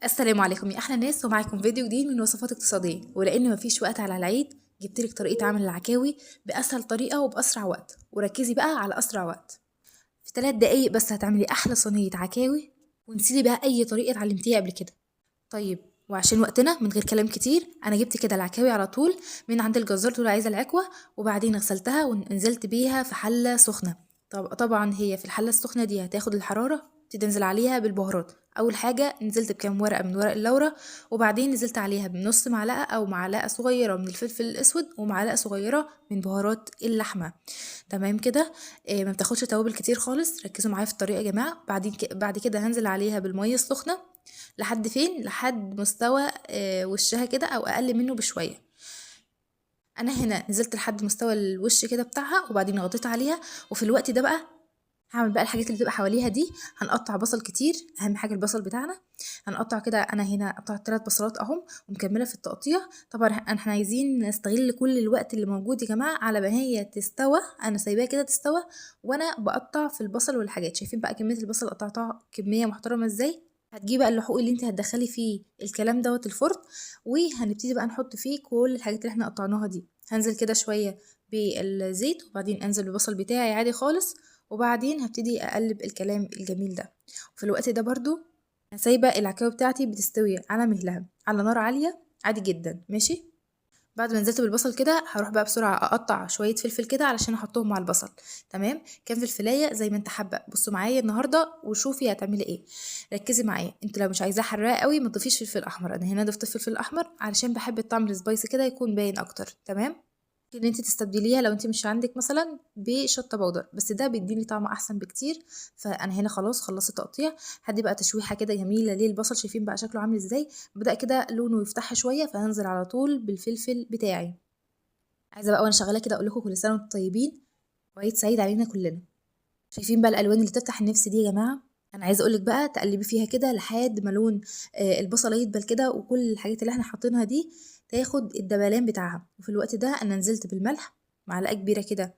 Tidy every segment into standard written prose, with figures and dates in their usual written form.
السلام عليكم يا احلى ناس، ومعاكم فيديو جديد من وصفات اقتصاديه. ولان مفيش وقت على العيد جبتلك طريقه عمل العكاوي باسهل طريقه وباسرع وقت. وركزي بقى على اسرع وقت. في 3 دقايق بس هتعملي احلى صينيه عكاوي، ونسيلي بقى اي طريقه اتعلمتيها قبل كده. طيب، وعشان وقتنا من غير كلام كتير، انا جبت كده العكاوي على طول من عند الجزار. تقول عايزه العكوه، وبعدين غسلتها ونزلت بيها في حله سخنه. طبعا هي في الحله السخنه دي هتاخد الحراره، تنزل عليها بالبهارات. اول حاجه نزلت بكام ورقه من ورق اللورة، وبعدين نزلت عليها بنص معلقه او معلقه صغيره من الفلفل الاسود، ومعلقه صغيره من بهارات اللحمه. تمام كده. ما بتاخدش توابل كتير خالص، ركزوا معايا في الطريقه يا جماعه. بعد كده هنزل عليها بالميه السخنه لحد فين؟ لحد مستوى وشها كده او اقل منه بشويه. انا هنا نزلت لحد مستوى الوش كده بتاعها، وبعدين غطيت عليها. وفي الوقت ده بقى هعمل بقى الحاجات اللي بتبقى حواليها دي. هنقطع بصل كتير، اهم حاجه البصل بتاعنا. هنقطع كده، انا هنا قطعت 3 بصلات اهم ومكمله في التقطيع. طبعا احنا عايزين نستغل كل الوقت اللي موجود يا جماعه على ما هي تستوى. انا سايباها كده تستوى وانا بقطع في البصل والحاجات. شايفين بقى كميه البصل قطعتها كميه محترمه ازاي؟ هتجيبي بقى اللحوق اللي انت هتدخلي فيه الكلام دوت الفرن، وهنبتدي بقى نحط فيه كل الحاجات اللي احنا قطعناها دي. هنزل كده شويه بالزيت، وبعدين انزل بالبصل بتاعي عادي خالص، وبعدين هبتدي اقلب الكلام الجميل ده. وفي الوقت ده برضو سايبه العكاوي بتاعتي بتستوي على مهلها على نار عاليه عادي جدا. ماشي. بعد ما نزلت بالبصل كده هروح بقى بسرعه اقطع شويه فلفل كده علشان احطهم مع البصل. تمام، كام فلفلايه زي ما انت حابه. بصوا معايا النهارده وشوفي هتعملي ايه. ركزي معايا، انت لو مش عايزاه حراق قوي ما تضيفيش فلفل احمر. انا هنا ضفت الفلفل الاحمر علشان بحب الطعم السبايسي كده يكون باين اكتر. تمام. ان انت تستبدليها لو انت مش عندك مثلا بشطه بودر، بس ده بيديني طعم احسن بكتير. فانا هنا خلاص خلصت تقطيع. هدي بقى تشويحه كده جميله للبصل. شايفين بقى شكله عامل ازاي؟ بدأ كده لونه يفتح شويه، فهنزل على طول بالفلفل بتاعي. عايزه بقى وانا شغاله كده اقول لكم كل سنه وانتم طيبين وعيد سعيد علينا كلنا. شايفين بقى الالوان اللي تفتح النفس دي يا جماعه؟ انا عايزه اقول لك بقى تقلبي فيها كده لحد ما لون البصله يدبل كده، وكل الحاجات اللي احنا حاطينها دي تاخد الدبلان بتاعها. وفي الوقت ده انا نزلت بالملح معلقه كبيره كده.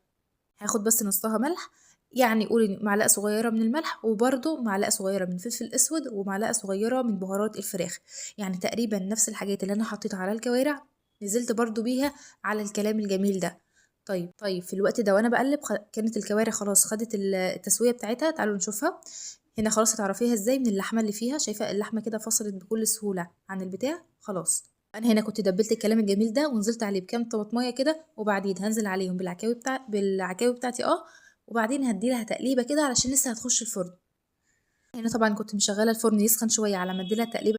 هاخد بس نصها ملح، يعني قولي معلقه صغيره من الملح، وبرده معلقه صغيره من فلفل اسود، ومعلقه صغيره من بهارات الفراخ. يعني تقريبا نفس الحاجات اللي انا حطيتها على الكوارع نزلت برضو بيها على الكلام الجميل ده. طيب في الوقت ده وانا بقلب كانت الكوارع خلاص خدت التسويه بتاعتها. تعالوا نشوفها. هنا خلاص هتعرفيها ازاي من اللحمه اللي فيها. شايفه اللحمه كده فصلت بكل سهوله عن البتاع خلاص. انا هنا كنت دبلت الكلام الجميل ده ونزلت عليه بكام طماطميه كده، وبعدين هنزل عليهم بالعكاوي بتاعتي. وبعدين هدي لها تقليبه كده علشان لسه هتخش الفرن. هنا طبعا كنت مشغله الفرن يسخن شويه على ما ادي لها تقليبه